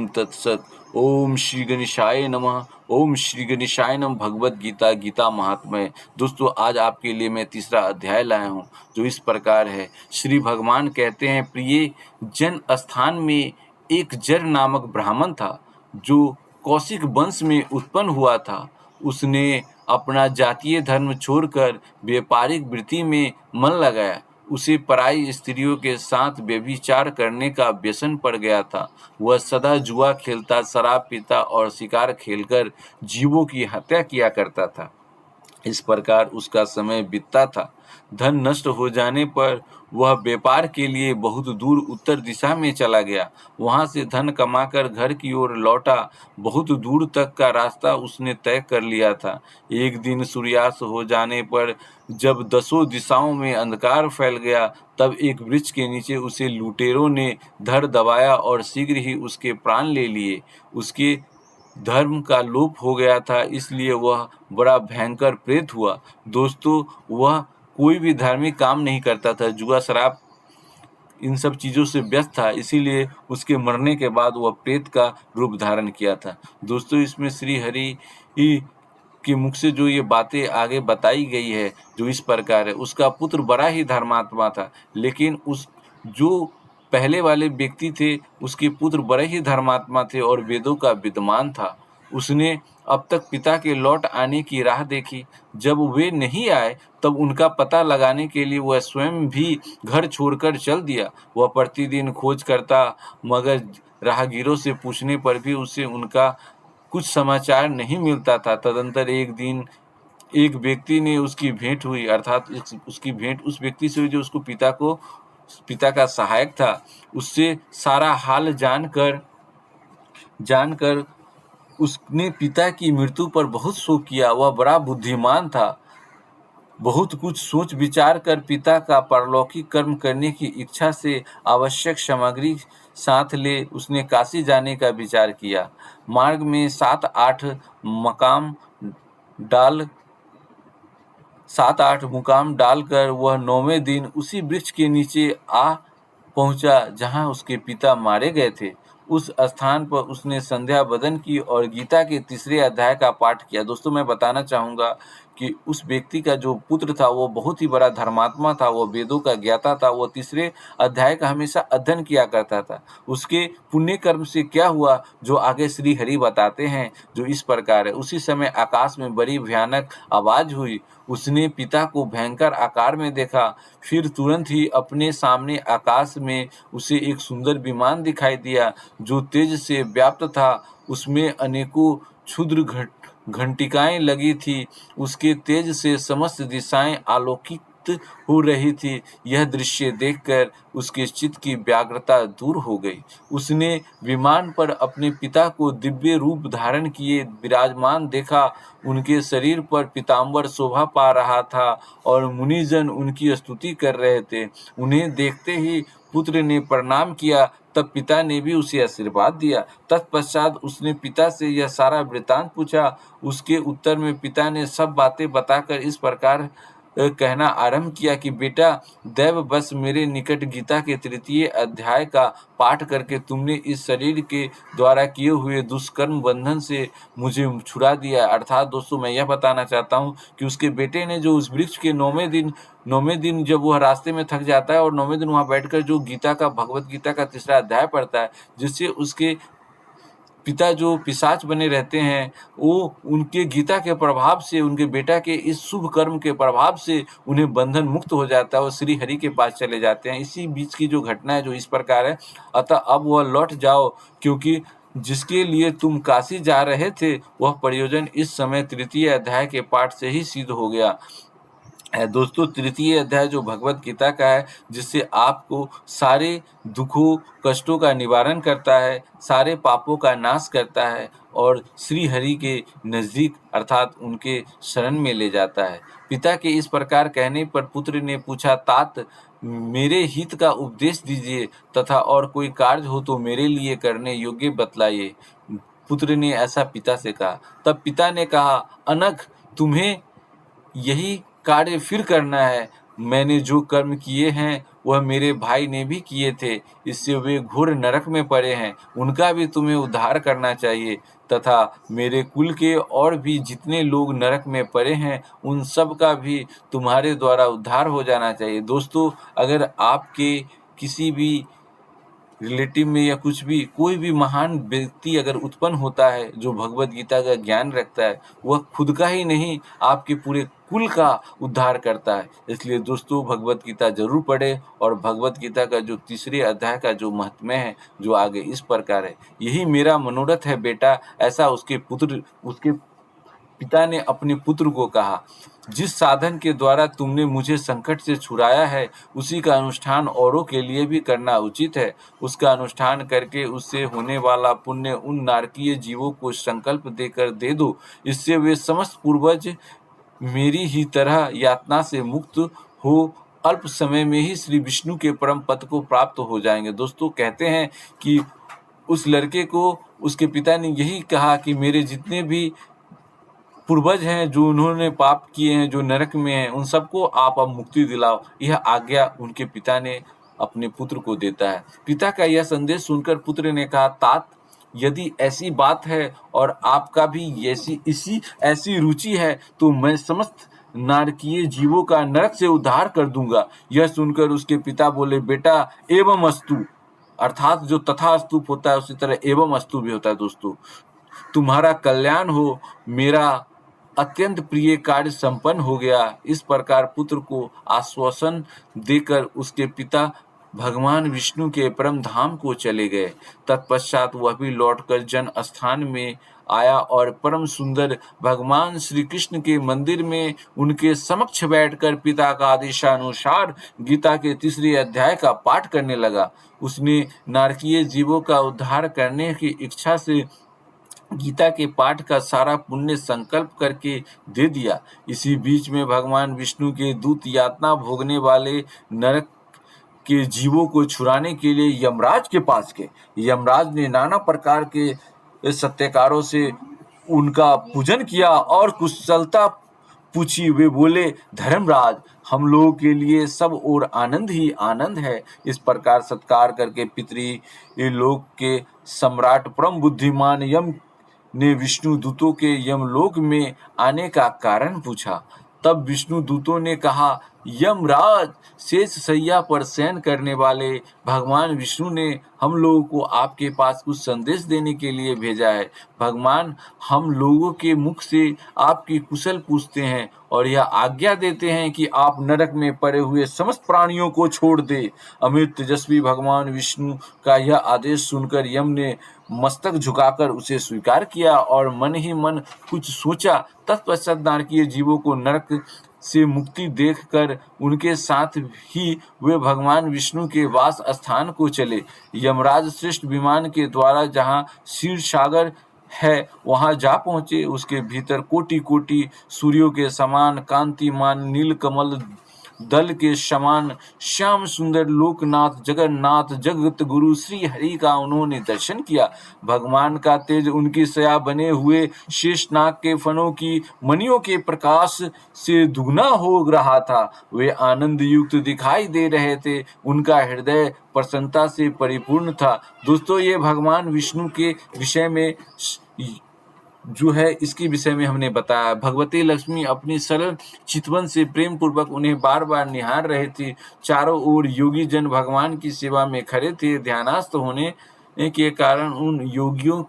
ओम तत्सत। ओम श्री गणेशाय नमः। ओम श्री गणेशाय नमः। भगवत गीता गीता महात्म्य। दोस्तों, आज आपके लिए मैं तीसरा अध्याय लाया हूँ, जो इस प्रकार है। श्री भगवान कहते हैं, प्रिय जन, स्थान में एक जर नामक ब्राह्मण था, जो कौशिक वंश में उत्पन्न हुआ था। उसने अपना जातीय धर्म छोड़कर व्यापारिक वृत्ति में मन लगाया। उसे पराई स्त्रियों के साथ व्यभिचार करने का व्यसन पड़ गया था। वह सदा जुआ खेलता, शराब पीता और शिकार खेलकर जीवों की हत्या किया करता था। इस प्रकार उसका समय बीतता था। धन नष्ट हो जाने पर वह व्यापार के लिए बहुत दूर उत्तर दिशा में चला गया। वहां से धन कमाकर घर की ओर लौटा। बहुत दूर तक का रास्ता उसने तय कर लिया था। एक दिन सूर्यास्त हो जाने पर जब दसों दिशाओं में अंधकार फैल गया, तब एक वृक्ष के नीचे उसे लुटेरों ने धर दबाया और शीघ्र ही उसके प्राण ले लिए। उसके धर्म का लोप हो गया था, इसलिए वह बड़ा भयंकर प्रेत हुआ। दोस्तों, वह कोई भी धार्मिक काम नहीं करता था, जुआ शराब इन सब चीज़ों से व्यस्त था, इसीलिए उसके मरने के बाद वह प्रेत का रूप धारण किया था। दोस्तों, इसमें श्री हरि के मुख से जो ये बातें आगे बताई गई है, जो इस प्रकार है। उसका पुत्र बड़ा ही धर्मात्मा था, लेकिन उस जो पहले वाले व्यक्ति थे, उसके पुत्र बड़े ही धर्मात्मा थे और वेदों का विद्वान था। उसने अब तक पिता के लौट आने की राह देखी। जब वे नहीं आए, तब उनका पता लगाने के लिए वह स्वयं भी घर छोड़कर चल दिया। वह प्रतिदिन खोज करता, मगर राहगीरों से पूछने पर भी उसे उनका कुछ समाचार नहीं मिलता था। तदंतर एक दिन एक व्यक्ति ने उसकी भेंट हुई, अर्थात उसकी भेंट उस व्यक्ति से हुई जो उसको पिता का सहायक था। उससे सारा हाल जानकर उसने पिता की मृत्यु पर बहुत शोक किया। वह बड़ा बुद्धिमान था। बहुत कुछ सोच विचार कर पिता का परलौकिक कर्म करने की इच्छा से आवश्यक सामग्री साथ ले उसने काशी जाने का विचार किया। मार्ग में 7-8 मुकाम डालकर वह 9वें दिन उसी वृक्ष के नीचे आ पहुंचा जहां उसके पिता मारे गए थे। उस स्थान पर उसने संध्या वंदन की और गीता के तीसरे अध्याय का पाठ किया। दोस्तों, मैं बताना चाहूँगा कि उस व्यक्ति का जो पुत्र था, वो बहुत ही बड़ा धर्मात्मा था, वो वेदों का ज्ञाता था, वो तीसरे अध्याय का हमेशा अध्ययन किया करता था। उसके पुण्य कर्म से क्या हुआ, जो आगे श्री हरि बताते हैं, जो इस प्रकार है। उसी समय आकाश में बड़ी भयानक आवाज़ हुई। उसने पिता को भयंकर आकार में देखा। फिर तुरंत ही अपने सामने आकाश में उसे एक सुंदर विमान दिखाई दिया, जो तेज से व्याप्त था। उसमें अनेकों क्षुद्र घंटिकाएं लगी थी। उसके तेज से समस्त दिशाएं आलोकित हो रही थी। यह दृश्य देखकर उसके चित्त की व्याग्रता दूर हो गई। उसने विमान पर अपने पिता को दिव्य रूप धारण किए विराजमान देखा। उनके शरीर पर पीताम्बर शोभा पा रहा था और मुनिजन उनकी स्तुति कर रहे थे। उन्हें देखते ही पुत्र ने प्रणाम किया, तब पिता ने भी उसे आशीर्वाद दिया। तत्पश्चात उसने पिता से यह सारा वृत्तांत पूछा। उसके उत्तर में पिता ने सब बातें बताकर इस प्रकार कहना आरंभ किया कि बेटा, दैव बस मेरे निकट गीता के तृतीय अध्याय का पाठ करके तुमने इस शरीर के द्वारा किए हुए दुष्कर्म बंधन से मुझे छुड़ा दिया। अर्थात दोस्तों, मैं यह बताना चाहता हूँ कि उसके बेटे ने जो उस वृक्ष के 9वें दिन जब वह रास्ते में थक जाता है और 9वें दिन वहाँ बैठकर जो भगवत गीता का तीसरा अध्याय पढ़ता है, जिससे उसके पिता जो पिशाच बने रहते हैं, वो उनके गीता के प्रभाव से, उनके बेटा के इस शुभ कर्म के प्रभाव से उन्हें बंधन मुक्त हो जाता है और श्री हरि के पास चले जाते हैं। इसी बीच की जो घटना है, जो इस प्रकार है। अतः अब वह लौट जाओ, क्योंकि जिसके लिए तुम काशी जा रहे थे, वह प्रयोजन इस समय तृतीय अध्याय के पाठ से ही सिद्ध हो गया है। दोस्तों, तृतीय अध्याय जो भगवत गीता का है, जिससे आपको सारे दुखों कष्टों का निवारण करता है, सारे पापों का नाश करता है और श्री हरि के नज़दीक अर्थात उनके शरण में ले जाता है। पिता के इस प्रकार कहने पर पुत्र ने पूछा, तात, मेरे हित का उपदेश दीजिए तथा और कोई कार्य हो तो मेरे लिए करने योग्य बतलाइए। पुत्र ने ऐसा पिता से कहा। तब पिता ने कहा, अनघ, तुम्हें यही कार्य फिर करना है। मैंने जो कर्म किए हैं वह मेरे भाई ने भी किए थे, इससे वे घोर नरक में पड़े हैं। उनका भी तुम्हें उद्धार करना चाहिए, तथा मेरे कुल के और भी जितने लोग नरक में पड़े हैं, उन सब का भी तुम्हारे द्वारा उद्धार हो जाना चाहिए। दोस्तों, अगर आपके किसी भी रिलेटिव में या कुछ भी कोई भी महान व्यक्ति अगर उत्पन्न होता है जो भगवत गीता का ज्ञान रखता है, वह खुद का ही नहीं आपके पूरे कुल का उद्धार करता है। इसलिए दोस्तों, भगवत गीता जरूर पढ़ें। और भगवत गीता का जो तीसरे अध्याय का जो महात्म्य है, जो आगे इस प्रकार है, यही मेरा मनोरथ है बेटा, ऐसा उसके पिता ने अपने पुत्र को कहा। जिस साधन के द्वारा तुमने मुझे संकट से छुड़ाया है, उसी का अनुष्ठान औरों के लिए भी करना उचित है। उसका अनुष्ठान करके उससे होने वाला पुण्य उन नारकीय जीवों को संकल्प देकर दे दो। इससे वे समस्त पूर्वज मेरी ही तरह यातना से मुक्त हो अल्प समय में ही श्री विष्णु के परम पद को प्राप्त हो जाएंगे। दोस्तों, कहते हैं कि उस लड़के को उसके पिता ने यही कहा कि मेरे जितने भी पूर्वज हैं, जो उन्होंने पाप किए हैं, जो नरक में हैं, उन सबको आप अब मुक्ति दिलाओ। यह आज्ञा उनके पिता ने अपने पुत्र को देता है। पिता का यह संदेश सुनकर पुत्र ने कहा, तात, यदि ऐसी बात है और आपका भी ऐसी रुचि है, तो मैं समस्त नारकीय जीवों का नरक से उद्धार कर दूंगा। यह सुनकर उसके पिता बोले, बेटा, एवं अस्तु, अर्थात जो तथास्तु होता है, उसी तरह एवं अस्तु भी होता है। दोस्तों, तुम्हारा कल्याण हो, मेरा अत्यंत प्रिय कार्य संपन्न हो गया। इस प्रकार पुत्र को आश्वासन देकर उसके पिता भगवान विष्णु के परम धाम को चले गए। तत्पश्चात वह भी लौटकर जन स्थान में आया और परम सुंदर भगवान श्री कृष्ण के मंदिर में उनके समक्ष बैठकर पिता का आदेशानुसार गीता के तीसरे अध्याय का पाठ करने लगा। उसने नारकीय जीवों का उद्धार करने की इच्छा से गीता के पाठ का सारा पुण्य संकल्प करके दे दिया। इसी बीच में भगवान विष्णु के दूत यातना भोगने वाले नरक के जीवों को छुड़ाने के लिए यमराज के पास गए। यमराज ने नाना प्रकार के सत्याकारों से उनका पूजन किया और कुशलता पूछी। वे बोले, धर्मराज, हम लोगों के लिए सब और आनंद ही आनंद है। इस प्रकार सत्कार करके पितृ लोक के सम्राट परम बुद्धिमान यम ने विष्णु दूतों के यमलोक में आने का कारण पूछा। तब विष्णु दूतों ने कहा, यमराज, शेष सैया पर शयन करने वाले भगवान विष्णु ने हम लोगों को आपके पास कुछ संदेश देने के लिए भेजा है। भगवान हम लोगों के मुख से आपकी कुशल पूछते हैं और यह आज्ञा देते हैं कि आप नरक में पड़े हुए समस्त प्राणियों को छोड़ दे। अमित तेजस्वी भगवान विष्णु का यह आदेश सुनकर यम ने मस्तक झुकाकर उसे स्वीकार किया और मन ही मन कुछ सोचा। तत्पश्चात नारकीय जीवों को नरक से मुक्ति देखकर उनके साथ ही वे भगवान विष्णु के वास स्थान को चले। यमराज श्रेष्ठ विमान के द्वारा जहाँ क्षीर सागर है वहां जा पहुंचे। उसके भीतर कोटि कोटि सूर्यों के समान कांतिमान नीलकमल दल के समान श्याम सुंदर लोकनाथ जगन्नाथ जगत गुरु श्री हरि का उन्होंने दर्शन किया। भगवान का तेज उनकी सया बने हुए शेषनाग के फनों की मणियों के प्रकाश से दुगना हो रहा था। वे आनंद युक्त दिखाई दे रहे थे। उनका हृदय प्रसन्नता से परिपूर्ण था। दोस्तों, ये भगवान विष्णु के विषय में जो है, इसके विषय में हमने बताया। भगवती लक्ष्मी अपनी सरल चितवन से प्रेम पूर्वक उन्हें बार बार निहार रहे थे। चारों ओर योगी जन भगवान की सेवा में खड़े थे। ध्यानस्थ होने के कारण उन योगियों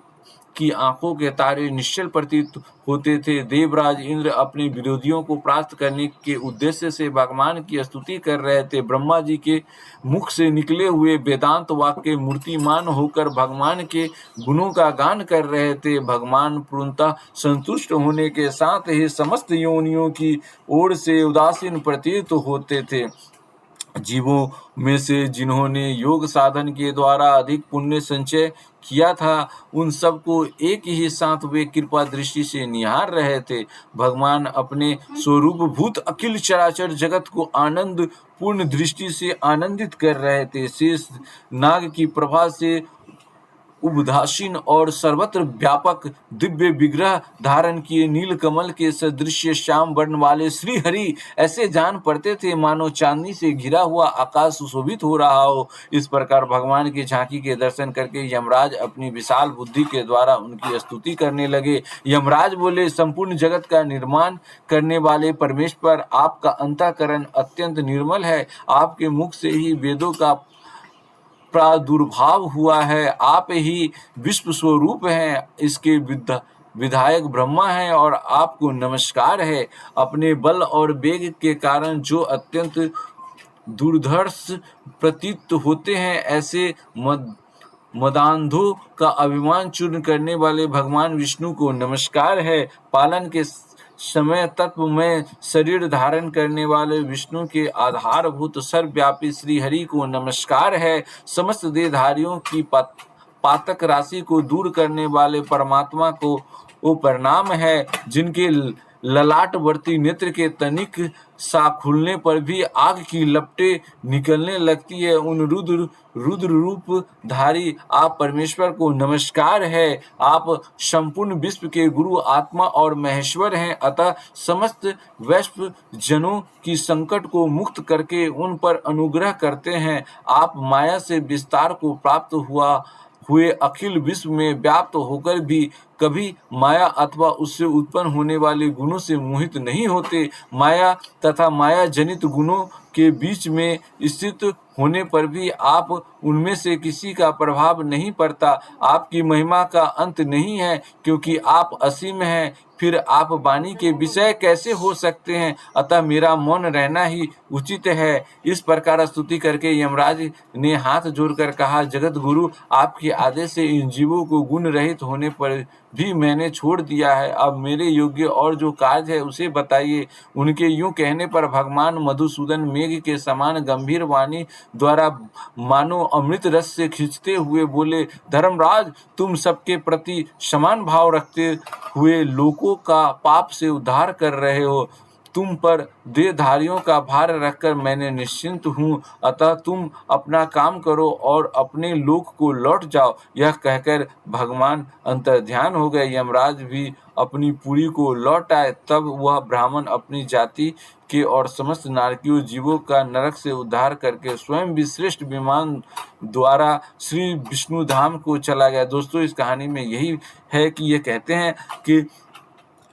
की आंखों के तारे निश्चल प्रतीत होते थे। देवराज इंद्र अपने विरोधियों को परास्त करने के उद्देश्य से भगवान की स्तुति कर रहे थे। ब्रह्मा जी के मुख से निकले हुए वेदांत वाक्य मूर्तिमान होकर भगवान के गुणों का गान कर रहे थे। भगवान पूर्णतः संतुष्ट होने के साथ ही समस्त योनियों की ओर से उदासीन प्रतीत होते थे। जीवों में से जिन्होंने योग साधन के द्वारा अधिक पुण्य संचय किया था, उन सबको एक ही साथ वे कृपा दृष्टि से निहार रहे थे। भगवान अपने स्वरूप भूत अखिल चराचर जगत को आनंद पूर्ण दृष्टि से आनंदित कर रहे थे। शेष नाग की प्रभा से उदासीन और सर्वत्र व्यापक दिव्य विग्रह धारण किए नीलकमल के सदृश श्याम वर्ण वाले श्री हरि ऐसे जान पड़ते थे मानो चांदनी से घिरा हुआ आकाश सुशोभित हो रहा हो। इस प्रकार भगवान की झांकी के दर्शन करके यमराज अपनी विशाल बुद्धि के द्वारा उनकी स्तुति करने लगे। यमराज बोले, संपूर्ण जगत का निर्माण करने वाले परमेश्वर, आपका अंतःकरण अत्यंत निर्मल है। आपके मुख से ही वेदों का प्रादुर्भाव हुआ है। आप ही विश्व स्वरूप हैं, इसके विधायक ब्रह्मा हैं और आपको नमस्कार है। अपने बल और वेग के कारण जो अत्यंत दुर्धर्ष प्रतीत होते हैं, ऐसे मदांधों का अभिमान चूर्ण करने वाले भगवान विष्णु को नमस्कार है। पालन के समय तत्व में शरीर धारण करने वाले विष्णु के आधारभूत सर्वव्यापी श्री हरि को नमस्कार है। समस्त देहधारियों की पातक राशि को दूर करने वाले परमात्मा को वो प्रणाम है। जिनके ललाटवर्ती नेत्र के तनिक सा खुलने पर भी आग की लपटें निकलने लगती है, उन रुद्र रूप धारी आप परमेश्वर को नमस्कार है। आप संपूर्ण विश्व के गुरु, आत्मा और महेश्वर हैं, अतः समस्त वैश्व जनों की संकट को मुक्त करके उन पर अनुग्रह करते हैं। आप माया से विस्तार को प्राप्त हुए अखिल विश्व में व्याप्त होकर भी कभी माया अथवा उससे उत्पन्न होने वाले गुणों से मोहित नहीं होते। माया तथा माया जनित गुणों के बीच में स्थित होने पर भी आप उनमें से किसी का प्रभाव नहीं पड़ता। आपकी महिमा का अंत नहीं है, क्योंकि आप असीम हैं। फिर आप वाणी के विषय कैसे हो सकते हैं? अतः मेरा मौन रहना ही उचित है। इस प्रकार स्तुति करके यमराज ने हाथ जोड़कर कहा, जगत गुरु, आपके आदेश से इन जीवों को गुण रहित होने पर भी मैंने छोड़ दिया है। अब मेरे योग्य और जो कार्य है उसे बताइए। उनके यूं कहने पर भगवान मधुसूदन मेघ के समान गंभीर वाणी द्वारा मानो अमृत रस से खींचते हुए बोले, धर्मराज, तुम सबके प्रति समान भाव रखते हुए लोगों का पाप से उद्धार कर रहे हो। तुम पर देहधारियों का भार रखकर मैंने निश्चिंत हूँ, अतः तुम अपना काम करो और अपने लोक को लौट जाओ। यह कहकर भगवान अंतर्ध्यान हो गए। यमराज भी अपनी पुरी को लौट आए। तब वह ब्राह्मण अपनी जाति के और समस्त नारकीय जीवों का नरक से उद्धार करके स्वयं भी श्रेष्ठ विमान द्वारा श्री विष्णु धाम को चला गया। दोस्तों, इस कहानी में यही है कि ये कहते हैं कि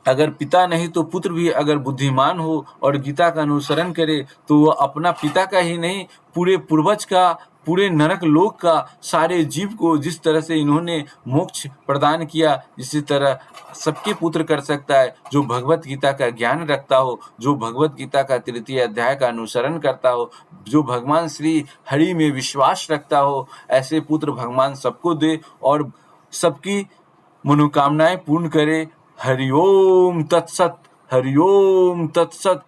अगर पिता नहीं तो पुत्र भी अगर बुद्धिमान हो और गीता का अनुसरण करे तो वह अपना पिता का ही नहीं, पूरे पूर्वज का, पूरे नरक लोक का, सारे जीव को जिस तरह से इन्होंने मोक्ष प्रदान किया, इसी तरह सबके पुत्र कर सकता है। जो भगवत गीता का ज्ञान रखता हो, जो भगवत गीता का 3 अध्याय का अनुसरण करता हो, जो भगवान श्री हरि में विश्वास रखता हो, ऐसे पुत्र भगवान सबको दे और सबकी मनोकामनाएं पूर्ण करे। हरि ओम तत्सत, हरि ओम तत्सत।